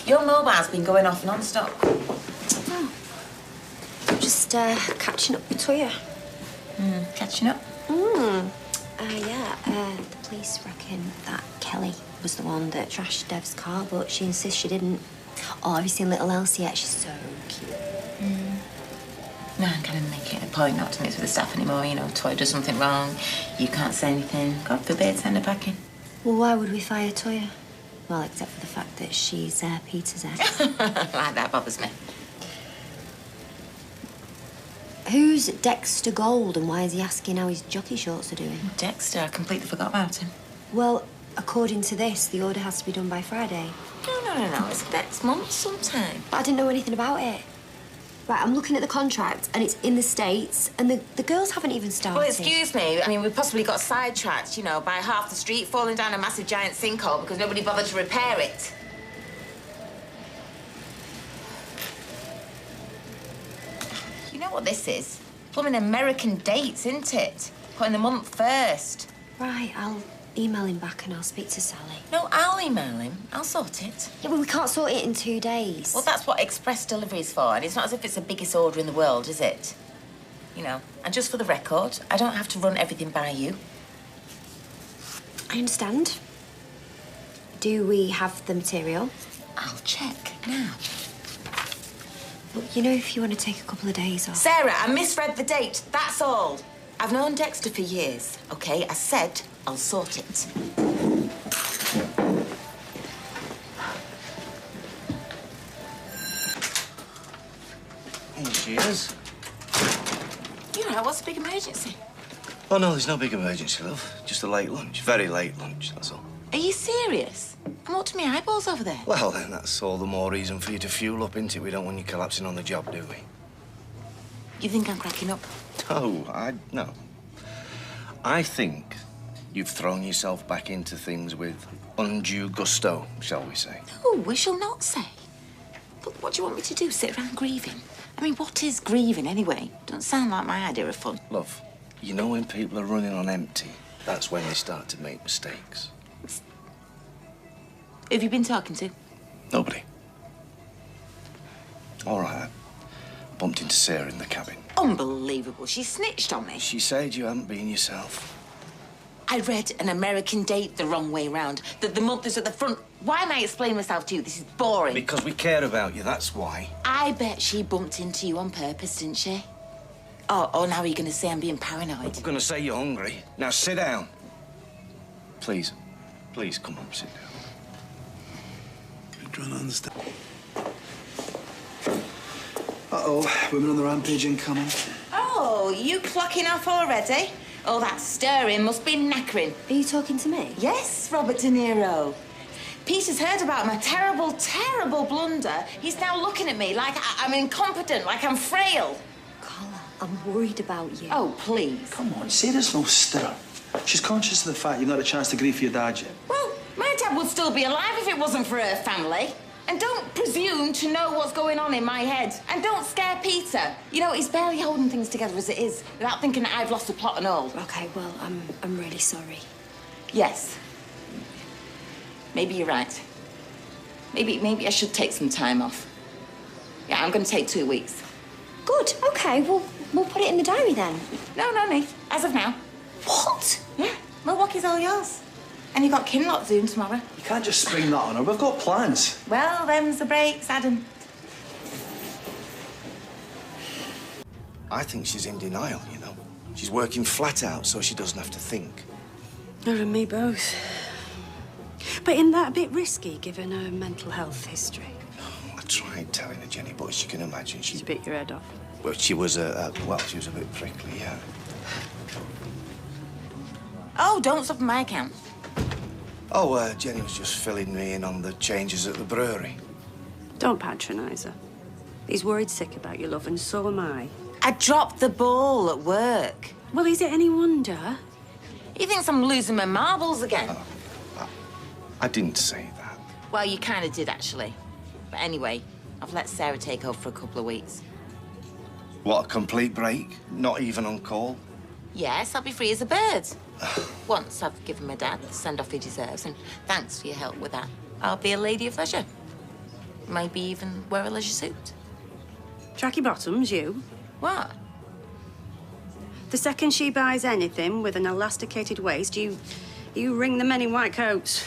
Your mobile's been going off non-stop. Oh. Just catching up with Toya. Catching up? The police reckon that Kelly was the one that trashed Dev's car, but she insists she didn't. Oh, have you seen little Elsie yet? She's so cute. No, I'm kind of making it a point not to mix with the staff anymore. You know, Toya does something wrong, you can't say anything. God forbid, send her back in. Well, why would we fire Toya? Well, except for the fact that she's Peter's ex. Like that bothers me. Who's Dexter Gold and why is he asking how his jockey shorts are doing? Dexter, I completely forgot about him. Well, according to this, the order has to be done by Friday. No. It's next month sometime. But I didn't know anything about it. Right, I'm looking at the contract and it's in the States and the girls haven't even started. Well, excuse me. I mean, we possibly got sidetracked, you know, by half the street falling down a massive giant sinkhole because nobody bothered to repair it. You know what this is? Plumbing American dates, isn't it? Putting the month first. Right, I'll email him back and I'll speak to Sally. No, I'll email him. I'll sort it. Yeah, well, we can't sort it in 2 days. Well, that's what express delivery is for, and it's not as if it's the biggest order in the world, is it? You know, and just for the record, I don't have to run everything by you. I understand. Do we have the material? I'll check now. Well, you know, if you want to take a couple of days off. Sarah, I misread the date, that's all. I've known Dexter for years, OK? I said I'll sort it. Here she is. You know, what's the big emergency? Oh, no, there's no big emergency, love. Just a late lunch. Very late lunch, that's all. Are you serious? And what to me eyeballs over there? Well, then, that's all the more reason for you to fuel up, isn't it? We don't want you collapsing on the job, do we? You think I'm cracking up? No. I think you've thrown yourself back into things with undue gusto, shall we say. No, we shall not say. But what do you want me to do, sit around grieving? I mean, what is grieving, anyway? Don't sound like my idea of fun. Love, you know when people are running on empty, that's when they start to make mistakes. Who have you been talking to? Nobody. All right. I bumped into Sarah in the cabin. Unbelievable. She snitched on me. She said you haven't been yourself. I read an American date the wrong way round. That the month is at the front. Why am I explaining myself to you? This is boring. Because we care about you, that's why. I bet she bumped into you on purpose, didn't she? Oh, now you're going to say I'm being paranoid. I'm going to say you're hungry. Now sit down. Please. Please, come on, sit down. I'm trying to understand. Uh-oh, women on the rampage incoming. Oh, you clocking off already? Oh, that stirring must be knackering. Are you talking to me? Yes, Robert De Niro. Peter's heard about my terrible, terrible blunder. He's now looking at me like I'm incompetent, like I'm frail. Carla, I'm worried about you. Oh, please. Come on, Sarah's no stirrer. She's conscious of the fact you've not had a chance to grieve for your dad yet. Well, my dad would still be alive if it wasn't for her family. And don't presume to know what's going on in my head. And don't scare Peter. You know, he's barely holding things together as it is, without thinking that I've lost the plot and all. Okay, well, I'm really sorry. Yes. Maybe you're right. Maybe I should take some time off. Yeah, I'm going to take 2 weeks. Good, okay, well, we'll put it in the diary then. No, Nick. As of now. What? Yeah, Milwaukee's all yours. And you've got Kinloch Zoom tomorrow. You can't just spring that on her. We've got plans. Well, them's the breaks, Adam. I think she's in denial, you know. She's working flat out so she doesn't have to think. Her and me both. But isn't that a bit risky, given her mental health history? I tried telling her, Jenny, but as you can imagine, She's bit your head off. Well, she was she was a bit prickly, yeah. Oh, don't stop on my account. Oh, Jenny was just filling me in on the changes at the brewery. Don't patronise her. He's worried sick about your love, and so am I. I dropped the ball at work. Well, is it any wonder? He thinks I'm losing my marbles again. I didn't say that. Well, you kind of did, actually. But anyway, I've let Sarah take over for a couple of weeks. What, a complete break? Not even on call? Yes, I'll be free as a bird. Once I've given my dad the send-off he deserves, and thanks for your help with that. I'll be a lady of leisure. Maybe even wear a leisure suit. Tracky bottoms, you? What? The second she buys anything with an elasticated waist, you ring the men in white coats.